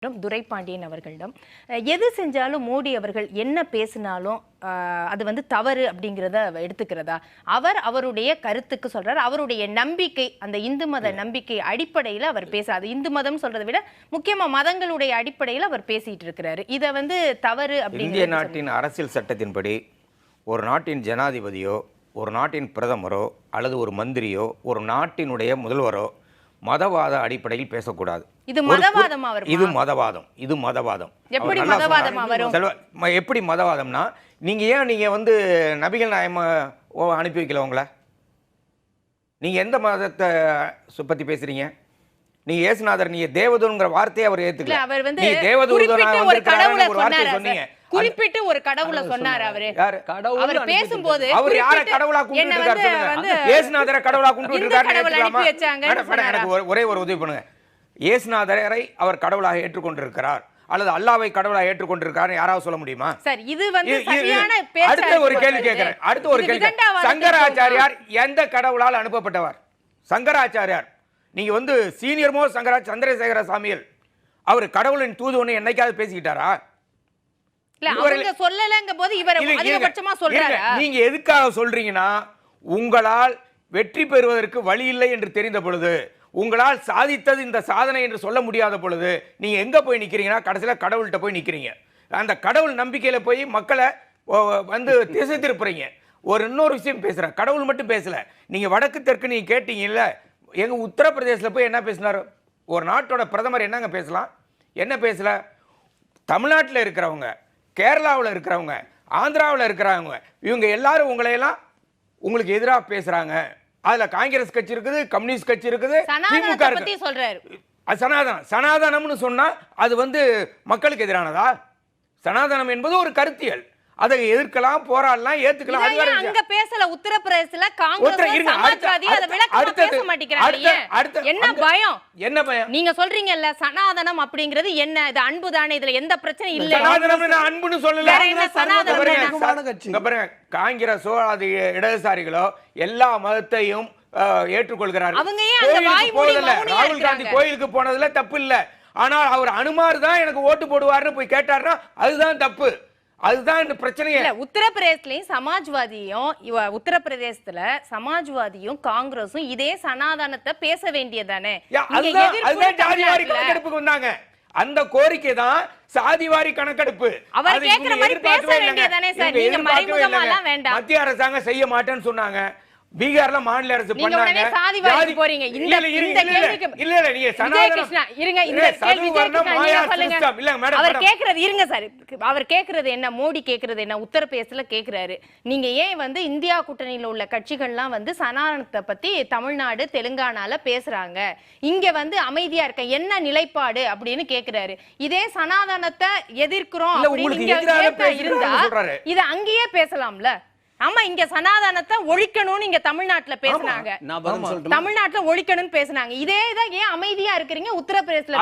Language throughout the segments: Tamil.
துரைபாண்டியன் அவர்களிடம் எது செஞ்சாலும் மோடி அவர்கள் என்ன பேசினாலும் அது வந்து தவறு அப்படிங்கிறத எடுத்துக்கிறதா? அவருடைய கருத்துக்கு சொல்றார். அவருடைய நம்பிக்கை, அந்த இந்து மத நம்பிக்கை அடிப்படையில் அவர் பேசாது. இந்து மதம் சொல்றதை விட முக்கியமா மதங்களுடைய அடிப்படையில் அவர் பேசிட்டு இருக்கிறாரு. இதை வந்து தவறு அப்படி. இந்திய நாட்டின் அரசியல் சட்டத்தின்படி ஒரு நாட்டின் ஜனாதிபதியோ, ஒரு நாட்டின் பிரதமரோ, அல்லது ஒரு மந்திரியோ, ஒரு நாட்டினுடைய முதல்வரோ மதவாத அடிப்படையில் பேசக்கூடாது. இது மதவாதம். இது மதவாதம். இது மதவாதம். எப்படி மதவாதமா வரும்? எப்படி மதவாதம்னா, நீங்க வந்து நபிகள் நாயகம் அனுப்பி வைக்கல உங்களை? நீங்க எந்த மதத்தை பத்தி பேசுறீங்க? நீங்க இயேசுநாதர், நீங்க தேவதூதன்ங்கிற வார்த்தையை அவர் ஏத்துக்கல. அவர் வந்து குறிப்பிட்டு ஒரு கடவுளை சொன்னார். அவர் பேசும்போது அவர் யார கடவுளா கும்பிட்டுருக்காரு சொல்லுங்க. இயேசுநாதரை கடவுளா கும்பிட்டுருக்காரு. எனக்கு ஒரே ஒரு உதவி பண்ணுங்க. இயேசுநாதரை அவர் கடவுளாக ஏற்றுக்கொண்டிருக்கிறார் அல்லது அல்லாஹ்வை கடவுளாக ஏற்றுக்கொண்டிருக்காரு யாராவது சொல்ல முடியுமா? சார், இது வந்து சரியான பேச்சு. அடுத்த ஒரு கேள்வி கேட்கிறேன். சங்கராச்சாரியார் எந்த கடவுளால் அனுப்பப்பட்டவர்? சங்கராச்சாரியார், நீங்க வந்து சீனியர் மோஸ்ட் சந்திரசேகர சாமியல், அவர் கடவுளின் தூதுவனை என்னைக்காவது பேசிக்கிட்டாரா? நீங்க எதுக்காக சொல்றீங்கன்னா, உங்களால் வெற்றி பெறுவதற்கு வழி இல்லை என்று தெரிந்த பொழுது, உங்களால் சாதித்தது இந்த சாதனை என்று சொல்ல முடியாத பொழுது, நீங்க எங்க போய் நிக்கிறீங்கன்னா கடைசியில கடவுள்கிட்ட போய் நிக்கிறீங்க. அந்த கடவுள் நம்பிக்கையில போய் மக்களை வந்து திசை திருப்புறீங்க. இன்னொரு விஷயம் பேசுறேன், கடவுள் மட்டும் பேசல. நீங்க வடக்கு தெற்கு நீங்க கேட்டீங்கல்ல, எங்க உத்தரப்பிரதேசல போய் என்ன பேசினார் ஒரு நாட்டோட பிரதமர்? என்னங்க பேசலாம்? என்ன பேசல? தமிழ்நாட்டில் இருக்கிறவங்க, கேரளாவில் இருக்கிறவங்க, ஆந்திராவில் இருக்கிறவங்க, இவங்க எல்லாரும் உங்களையெல்லாம் உங்களுக்கு எதிராக பேசுறாங்க. அதுல காங்கிரஸ் கட்சி இருக்குது, கம்யூனிஸ்ட் கட்சி இருக்குது, திமுக இருக்கு. சனாதனம்னு சொன்னா அது வந்து மக்களுக்கு எதிரானதா? சனாதனம் என்பது ஒரு கருத்தியல். அதை எதிர்க்கலாம், போராடலாம், ஏத்துக்கலாம். அங்க பேசல உத்தரப்பிரதேசல காங்கிரஸ் சமாஜ்வாதி அத விளக்கமா பேச மாட்டேங்கறாங்க. என்ன பயம்? என்ன பயம்? நீங்க சொல்றீங்கல்ல சனாதனம் அப்படிங்கிறது என்ன? இது அன்பு தானே, இதுல எந்த பிரச்சனை இல்ல. சனாதனம் நான் அன்புன்னு சொல்லல. என்ன சனாதனம்? பாருங்க, காங்கிரஸோ அது இடதுசாரிகளோ எல்லா மதத்தையும் ஏற்றுக்கொள்கிறார்கள். அவங்க ஏன் அந்த வாய் மூடி மௌனியா ராகுல் காந்தி கோயிலுக்கு போனதுல தப்பு இல்ல. ஆனால் அவர் அனுமார் தான் எனக்கு ஓட்டு போடுவார்னு போய் கேட்டாருன்னா அதுதான் தப்பு. அதுதான் இந்த பிரச்சனையே. உத்தரப்பிரதேசலையும் சமாஜ்வாதியும் காங்கிரஸும் இதே சனாதனத்தை பேச வேண்டியதானே? கணக்கெடுப்புக்கு வந்தாங்க. அந்த கோரிக்கை தான் சாதிவாரி கணக்கெடுப்பு. அவர் கேக்குற மாதிரி பேச வேண்டியதானே சார்? நீங்க மறைமுகமா எல்லாம் வேண்டாம். மத்திய அரசாங்கம் செய்ய மாட்டேன்னு சொன்னாங்க. பீகார்ல மாநில அரசு பண்ணாங்க. சாதிவாரி போறீங்க. இந்த கேள்விக்கு இல்ல நீங்க சனாதன இருங்க, இந்த கேள்விக்கு சொல்லுங்க. அவர் கேக்குறது இருங்க சார், அவர் கேக்குறது என்ன? மோடி கேக்குறது என்ன? உத்தரப்பிரதேசல கேக்குறாரு, நீங்க ஏன் வந்து இந்தியா கூட்டணியில உள்ள கட்சிகள்லாம் வந்து சனாதனத்தை பத்தி தமிழ்நாடு தெலுங்கானால பேசுறாங்க, இங்க வந்து அமைதியா இருக்க என்ன நிலைப்பாடு அப்படின்னு கேக்குறாரு. இதே சனாதனத்தை எதிர்க்கிறோம் அப்படின்னு இருந்தா இத அங்கேயே பேசலாம்ல. ஆமா, இங்க சனாதனத்தை ஒழிக்கணும்னு இங்க தமிழ்நாட்டுல பேசினாங்க, தமிழ்நாட்டுல ஒழிக்கணும்னு பேசினாங்க. இதேதான் ஏன் அமைதியா இருக்கிறீங்க உத்தரப்பிரதேசல?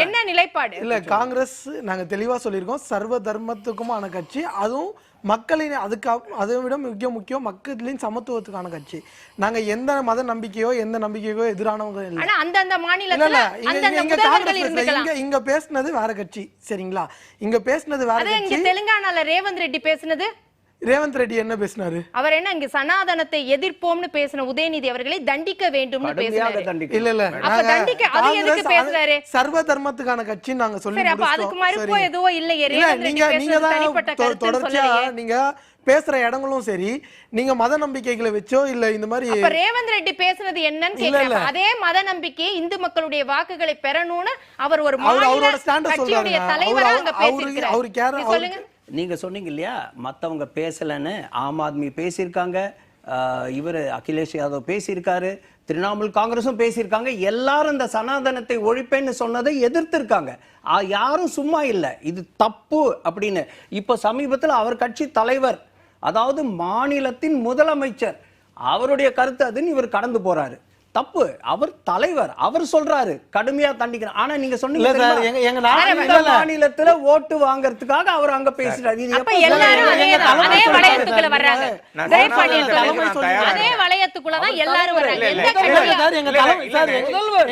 என்ன நிலைப்பாடு? இல்ல, காங்கிரஸ் நாங்க தெளிவா சொல்லியிருக்கோம், சர்வ தர்மத்துக்குமான கட்சி, அதுவும் மக்களின் அதை விட முக்கியம் மக்களின் சமத்துவத்துக்கான கட்சி. நாங்க எந்த மத நம்பிக்கையோ எந்த நம்பிக்கையோ எதிரானவங்க இல்ல. அந்தந்த மாநிலத்துல இங்க பேசுனது வேற கட்சி, சரிங்களா? இங்க பேசுனது வேற கட்சி. தெலுங்கானால ரேவந்த் ரெட்டி பேசுனது, ரேவந்த் ரெட்டி என்ன பேசினாரு? அவர் என்ன இங்க சனாதனத்தை எதிர்ப்போம்னு பேசின உதயநிதி அவர்களை தண்டிக்க வேண்டும்னு பேசினாரு. இல்ல அப்ப தண்டிக்க அது எதுக்கு பேசுறாரு? சர்வ தர்மத்துக்கான கட்சி நாங்க சொல்லி அப்ப அதுக்கு மறுப்பு எதுவோ இல்லையே. ரேவந்த் ரெட்டி பேசுறது தனிப்பட்ட கருத்து சொல்லலையே. நீங்க பேசுற இடங்களும் சரி, நீங்க மத நம்பிக்கைகளை வெச்சோ இல்ல இந்த மாதிரி. அப்ப ரேவந்த் ரெட்டி பேசுனது என்னன்னு கேக்குறாங்க. அதே மத நம்பிக்கை இந்து மக்களுடைய வாக்குகளை பெறணும்னு அவர் ஒரு மாநில கட்சியுடைய தலைவரா அங்க பேசியிருக்கிறார். அவரு கேர சொல்லுங்க. நீங்க சொன்னீங்க இல்லையா, மற்றவங்க பேசலன்னு. ஆம் ஆத்மி பேசியிருக்காங்க, இவர் அகிலேஷ் யாதவ் பேசியிருக்காரு, திரிணாமுல் காங்கிரஸும் பேசியிருக்காங்க. எல்லாரும் இந்த சனாதனத்தை ஒழிப்பேன்னு சொன்னதை எதிர்த்திருக்காங்க. யாரும் சும்மா இல்லை, இது தப்பு அப்படின்னு. இப்போ சமீபத்தில் அவர் கட்சி தலைவர், அதாவது மாநிலத்தின் முதலமைச்சர், அவருடைய கருத்து அதுன்னு இவர் கடந்து போறாரு. தப்பு. அவர் தலைவர், அவர் சொல்றாரு கடுமையா தண்டிக்கிறேன். ஆனா நீங்க சொன்னீங்க இல்ல சார், தெரியுமா? எங்க நாட்டுல அந்த மாநிலத்துல ஓட்டு வாங்குறதுக்காக அவர் அங்க பேசுறாரு. இது அப்ப எப்ப எல்லாரும் சொல்றாரு? அதே வளையத்துக்குள்ள வர்றாங்க. நான் துரைபாண்டியன் தலைமை சொல்லுங்க. தயாரா அதே வளையத்துக்குள்ள தான் எல்லாரும் வர்றாங்க. எந்த இல்ல கட்சியா சார், எங்க இல்ல, தலைமை சார், இல்ல,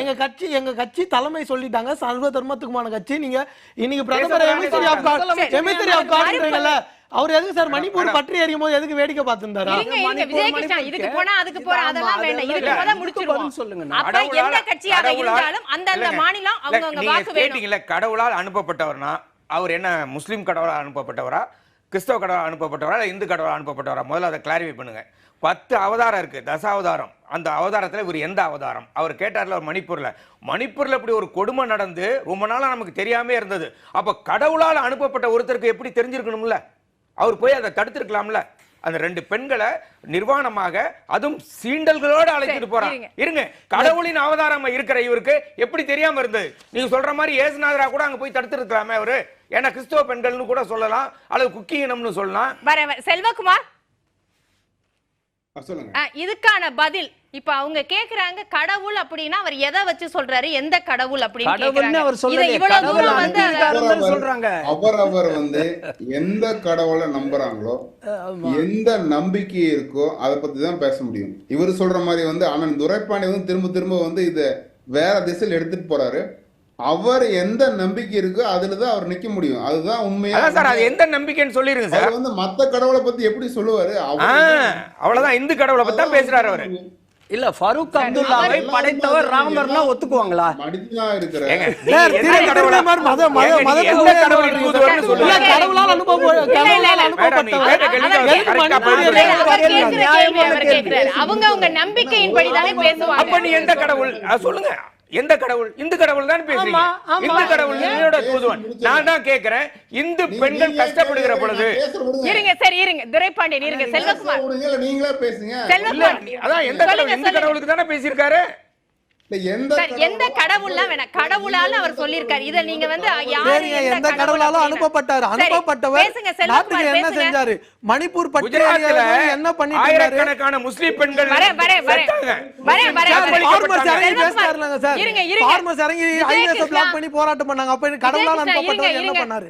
எங்க கட்சி தலைமை சொல்லிட்டாங்க சர்வ தர்மத்துக்குமான கட்சி. நீங்க இன்னைக்கு பிரதமர் பேசுறது எமிசரி ஆஃப் காட் சரி. எமிசரி ஆஃப் காட்ன்றீங்கல்ல, அவர் எதுக்கு சார் மணிப்பூர் பற்றி எறியும் போது எதுக்கு வேடிக்கை பார்த்திருந்தாரா? இருங்க விஜயகிருஷ்ணா, இதுக்கு போனா அதுக்கு போற அதெல்லாம் வேண்டாம். இதுக்கு போல முடிச்சிருவோம். சொல்லுங்க. அப்ப எந்த கட்சியாக இருந்தாலும் அந்தந்த மாநிலம் அவங்கவங்க வாக்கு வேணும். கேட்டீங்கல்ல, கடவுளால் அனுப்பப்பட்டவர்னா அவர் என்ன முஸ்லீம் கடவுளால் அனுப்பப்பட்டவரா, கிறிஸ்தவ கடவுளால் அனுப்பப்பட்டவரா, இல்ல இந்து கடவுளால் அனுப்பப்பட்டவரா? முதல்ல அதை கிளாரிஃபை பண்ணுங்க. 10 அவதாரம் இருக்கு, தசாவதாரம். அந்த அவதாரத்துல இவர் எந்த அவதாரம்? அவர் கேட்டார்ல ஒரு மணிப்பூர்ல இப்படி ஒரு கொடுமை நடந்து ரொம்ப நாளா நமக்கு தெரியாமே இருந்தது. அப்ப கடவுளால் அனுப்பப்பட்ட ஒருத்தருக்கு எப்படி தெரிஞ்சிருக்கணும்ல? அவர் போய் அதை தடுத்திருக்கலாம்ல? அந்த 2 பெண்களை நிர்வாணமாக அதுவும் சீண்டல்களோடு அழைச்சிட்டு போறாங்க. இருங்க, கடவுளின் அவதாரம் இருக்கிற இவருக்கு எப்படி தெரியாம இருந்தது? நீங்க சொல்ற மாதிரி ஏசுநாதரா கூட அங்க போய் தடுத்திருக்கலாமே அவரு. ஏன்னா கிறிஸ்தவ பெண்கள்னு கூட சொல்லலாம், அல்லது குக்கியினம்னு சொல்லலாம். செல்வகுமார், சொல்லுங்க. இதுக்கான பதில் இப்ப அவங்க கேக்குறாங்க, கடவுள் அப்படின்னா அவர் எதை வச்சு சொல்றாரு, எந்த கடவுள் அப்படின்னு கடவுள்னு அவர் கேக்குறாங்க. சொல்லலையே, இதை இவ்வளவு கடவுள் தூரம் வந்து அனுப்பியிருக்காருன்னு சொல்றாங்க. அவரவர் எந்த கடவுளை நம்புறாங்களோ, எந்த நம்பிக்கை இருக்கோ அதை பத்தி தான் பேச முடியும். இவர் சொல்ற மாதிரி அண்ணன் துரைபாண்டி திரும்ப திரும்ப இத வேற திசையில் எடுத்துட்டு போறாரு. அவர் எந்த நம்பிக்கை இருக்கோ அதுலதான் அவர் நிக்க முடியும். அதுதான் உண்மையா சார். அது எந்த நம்பிக்கைன்னு சொல்லிருங்க சார். அவர் மத்த கடவுளை பத்தி எப்படி சொல்லுவாரு? அவ்வளவுதான், இந்து கடவுளை பத்தி தான் பேசுறாரு அவரு. இல்ல, ஃபரூக் அப்துல்லாவை படைத்தவர் ராமர்னா ஒத்துக்குவாங்களா? மடிதான் இருக்கிற கடவுளால் அவங்க நம்பிக்கையின்படி தானே பேசுவாங்க. அப்ப நீ எந்த கடவுள் சொல்லுங்க? எந்த கடவுள்? இந்து கடவுள் தான் பேசுறீங்க. இந்து கடவுள் என்னோட தூதுவன். நான் தான் கேக்குறேன், இந்து பெண்கள் கஷ்டப்படுகிற பொழுது. இருங்க சரி, இருங்க துரைபாண்டியன், இருங்க செல்வகுமார், நீங்களே பேசுங்க. செல்வகுமார், அதான் எந்த கடவுள்? இந்து கடவுளுக்கு தானே பேசியிருக்காரு. எந்த கடவுள்லாம் வேணாம், கடவுளால அவர் சொல்லியிருக்காரு. இத நீங்க யாரு எந்த கடவுளாலும் அனுப்பப்பட்டார், அனுப்பப்பட்டவர் நாட்டுக்கு என்ன செஞ்சாரு? மணிப்பூர் குஜராத்ல என்ன பண்ணிட்டு ஆயிரக்கணக்கான முஸ்லிம் பெண்கள் பேசுறாங்க சார். ஃபார்மர்ஸ் இறங்கி ஹைவேஸை பிளாக் பண்ணி போராட்டம் பண்ணாங்க. அப்ப கடவுளால் அனுப்பப்பட்டவர் என்ன பண்ணாரு?